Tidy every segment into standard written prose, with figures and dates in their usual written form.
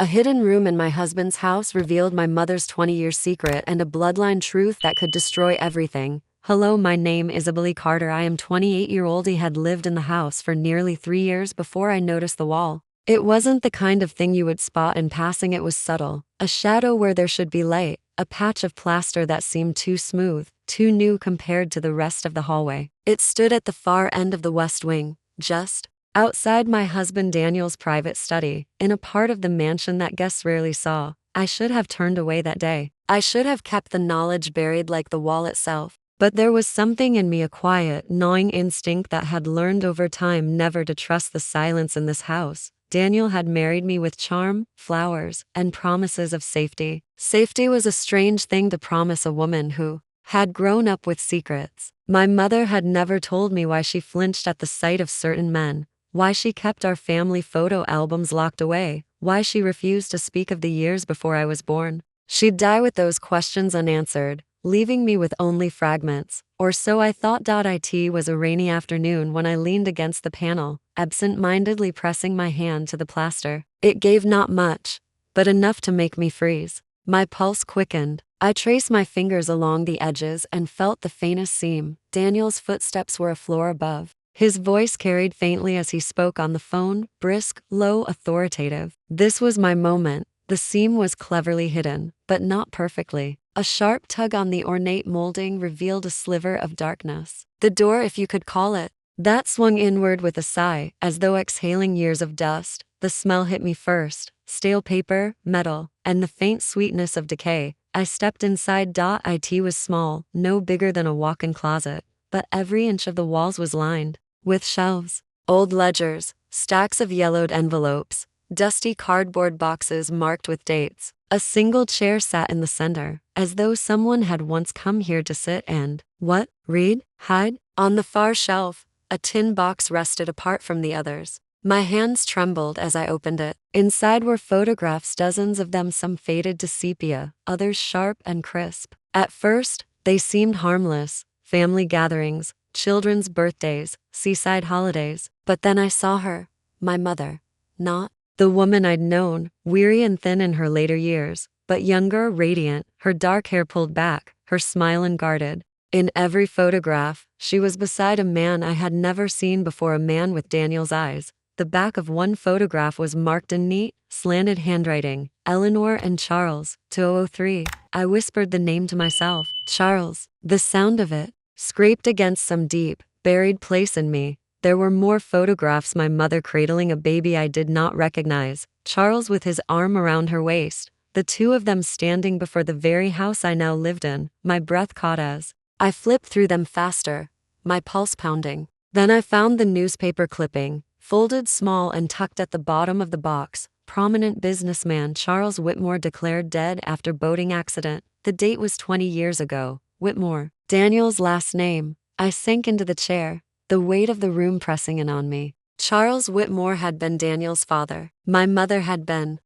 A hidden room in my husband's house revealed my mother's 20-year secret and a bloodline truth that could destroy everything. Hello, my name is Isabelle Carter. I am 28-year-old. He had lived in the house for nearly 3 years before I noticed the wall. It wasn't the kind of thing you would spot in passing. It was subtle. A shadow where there should be light. A patch of plaster that seemed too smooth, too new compared to the rest of the hallway. It stood at the far end of the west wing, just outside my husband Daniel's private study, in a part of the mansion that guests rarely saw. I should have turned away that day. I should have kept the knowledge buried like the wall itself. But there was something in me, a quiet, gnawing instinct that had learned over time never to trust the silence in this house. Daniel had married me with charm, flowers, and promises of safety. Safety was a strange thing to promise a woman who had grown up with secrets. My mother had never told me why she flinched at the sight of certain men, why she kept our family photo albums locked away, why she refused to speak of the years before I was born. She'd die with those questions unanswered, leaving me with only fragments, or so I thought. It was a rainy afternoon when I leaned against the panel, absent-mindedly pressing my hand to the plaster. It gave not much, but enough to make me freeze. My pulse quickened. I traced my fingers along the edges and felt the faintest seam. Daniel's footsteps were a floor above. His voice carried faintly as he spoke on the phone, brisk, low, authoritative. This was my moment. The seam was cleverly hidden, but not perfectly. A sharp tug on the ornate molding revealed a sliver of darkness. The door, if you could call it, that swung inward with a sigh, as though exhaling years of dust. The smell hit me first: stale paper, metal, and the faint sweetness of decay. I stepped inside. It was small, no bigger than a walk-in closet, but every inch of the walls was lined with shelves, old ledgers, stacks of yellowed envelopes, dusty cardboard boxes marked with dates. A single chair sat in the center, as though someone had once come here to sit and, read, hide? On the far shelf, a tin box rested apart from the others. My hands trembled as I opened it. Inside were photographs, dozens of them, some faded to sepia, others sharp and crisp. At first, they seemed harmless: family gatherings, children's birthdays, seaside holidays. But then I saw her, my mother. Not the woman I'd known, weary and thin in her later years, but younger, radiant, her dark hair pulled back, her smile unguarded. In every photograph, she was beside a man I had never seen before, a man with Daniel's eyes. The back of one photograph was marked in neat, slanted handwriting: Eleanor and Charles, 2003. I whispered the name to myself. Charles. The sound of it scraped against some deep, buried place in me. There were more photographs: my mother cradling a baby I did not recognize, Charles with his arm around her waist, the two of them standing before the very house I now lived in. My breath caught as I flipped through them faster, my pulse pounding. Then I found the newspaper clipping, folded small and tucked at the bottom of the box: prominent businessman Charles Whitmore declared dead after boating accident. The date was 20 years ago. Whitmore. Daniel's last name. I sank into the chair, the weight of the room pressing in on me. Charles Whitmore had been Daniel's father. My mother had been,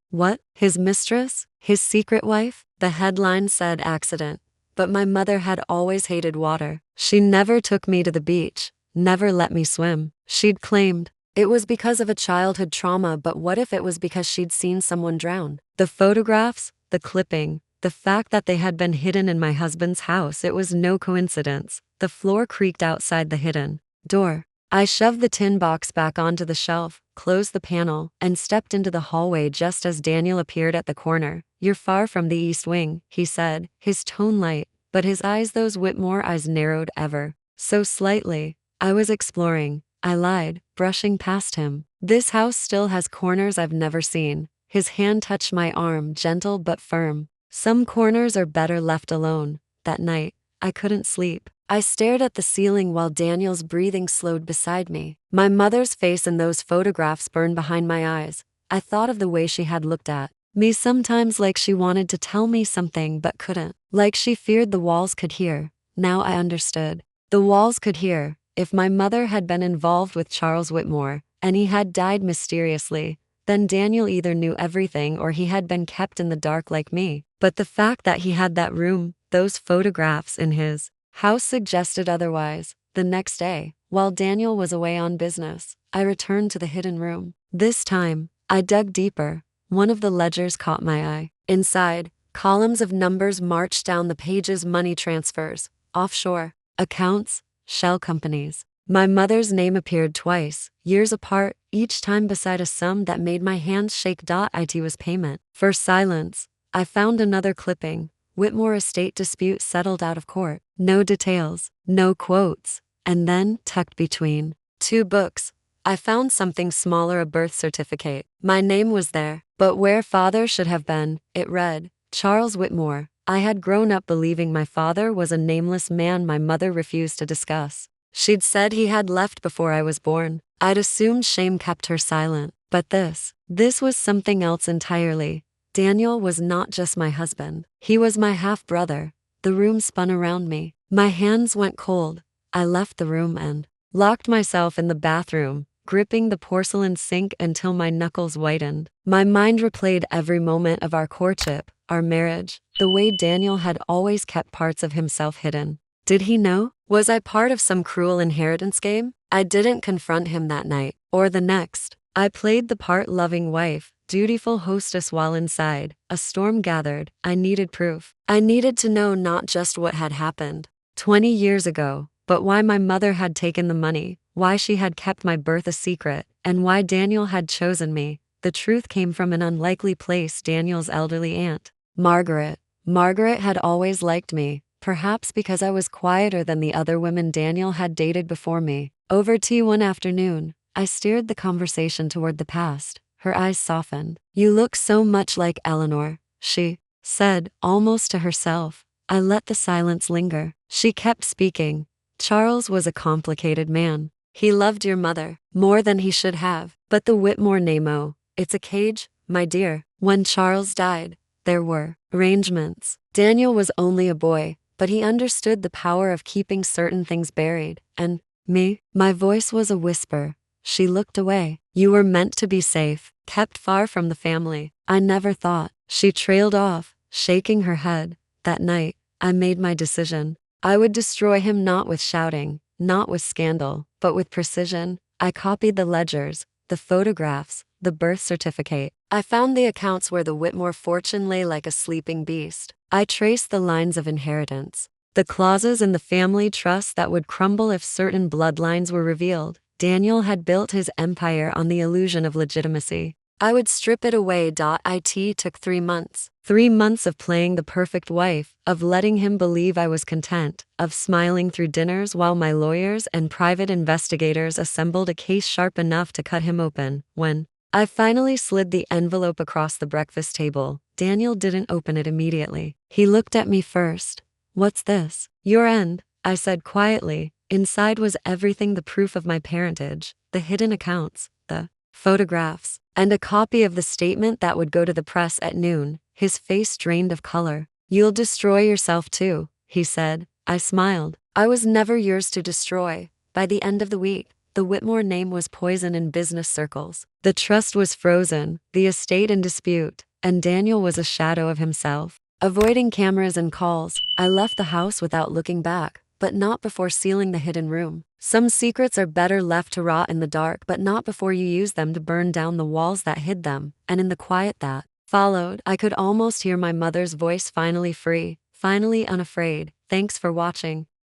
his mistress? His secret wife? The headline said accident. But my mother had always hated water. She never took me to the beach, never let me swim. She'd claimed it was because of a childhood trauma, but what if it was because she'd seen someone drown? The photographs, the clipping, the fact that they had been hidden in my husband's house, it was no coincidence. The floor creaked outside the hidden door. I shoved the tin box back onto the shelf, closed the panel, and stepped into the hallway just as Daniel appeared at the corner. You're far from the East Wing, he said, his tone light, but his eyes, those Whitmore eyes, narrowed ever so slightly. I was exploring, I lied, brushing past him. This house still has corners I've never seen. His hand touched my arm, gentle but firm. Some corners are better left alone. That night, I couldn't sleep. I stared at the ceiling while Daniel's breathing slowed beside me. My mother's face in those photographs burned behind my eyes. I thought of the way she had looked at me sometimes, like she wanted to tell me something but couldn't. Like she feared the walls could hear. Now I understood. The walls could hear. If my mother had been involved with Charles Whitmore, and he had died mysteriously, then Daniel either knew everything or he had been kept in the dark like me. But the fact that he had that room, those photographs in his house, suggested otherwise. The next day, while Daniel was away on business, I returned to the hidden room. This time, I dug deeper. One of the ledgers caught my eye. Inside, columns of numbers marched down the pages: money transfers, offshore accounts, shell companies. My mother's name appeared twice, years apart, each time beside a sum that made my hands shake. It was payment for silence. I found another clipping. Whitmore estate dispute settled out of court. No details, no quotes. And then, tucked between two books, I found something smaller: a birth certificate. My name was there, but where father should have been. It read, Charles Whitmore. I had grown up believing my father was a nameless man my mother refused to discuss. She'd said he had left before I was born. I'd assumed shame kept her silent. But this was something else entirely. Daniel was not just my husband. He was my half-brother. The room spun around me. My hands went cold. I left the room and locked myself in the bathroom, gripping the porcelain sink until my knuckles whitened. My mind replayed every moment of our courtship, our marriage, the way Daniel had always kept parts of himself hidden. Did he know? Was I part of some cruel inheritance game? I didn't confront him that night, or the next. I played the part: loving wife, dutiful hostess. While inside, a storm gathered. I needed proof. I needed to know not just what had happened 20 years ago, but why my mother had taken the money, why she had kept my birth a secret, and why Daniel had chosen me. The truth came from an unlikely place: Daniel's elderly aunt, Margaret. Margaret had always liked me, perhaps because I was quieter than the other women Daniel had dated before me. Over tea one afternoon, I steered the conversation toward the past. Her eyes softened. You look so much like Eleanor, she said, almost to herself. I let the silence linger. She kept speaking. Charles was a complicated man. He loved your mother more than he should have. But the Whitmore name, oh, it's a cage, my dear. When Charles died, there were arrangements. Daniel was only a boy, but he understood the power of keeping certain things buried. And me? My voice was a whisper. She looked away. You were meant to be safe, kept far from the family. I never thought. She trailed off, shaking her head. That night, I made my decision. I would destroy him, not with shouting, not with scandal, but with precision. I copied the ledgers, the photographs, the birth certificate. I found the accounts where the Whitmore fortune lay like a sleeping beast. I traced the lines of inheritance, the clauses in the family trust that would crumble if certain bloodlines were revealed. Daniel had built his empire on the illusion of legitimacy. I would strip it away. It took 3 months. 3 months of playing the perfect wife, of letting him believe I was content, of smiling through dinners while my lawyers and private investigators assembled a case sharp enough to cut him open. When I finally slid the envelope across the breakfast table, Daniel didn't open it immediately. He looked at me first. What's this? Your end, I said quietly. Inside was everything: the proof of my parentage, the hidden accounts, the photographs, and a copy of the statement that would go to the press at noon. His face drained of color. You'll destroy yourself too, he said. I smiled. I was never yours to destroy. By the end of the week, the Whitmore name was poison in business circles. The trust was frozen, the estate in dispute, and Daniel was a shadow of himself. Avoiding cameras and calls, I left the house without looking back, but not before sealing the hidden room. Some secrets are better left to rot in the dark, but not before you use them to burn down the walls that hid them. And in the quiet that followed, I could almost hear my mother's voice: finally free, finally unafraid. Thanks for watching.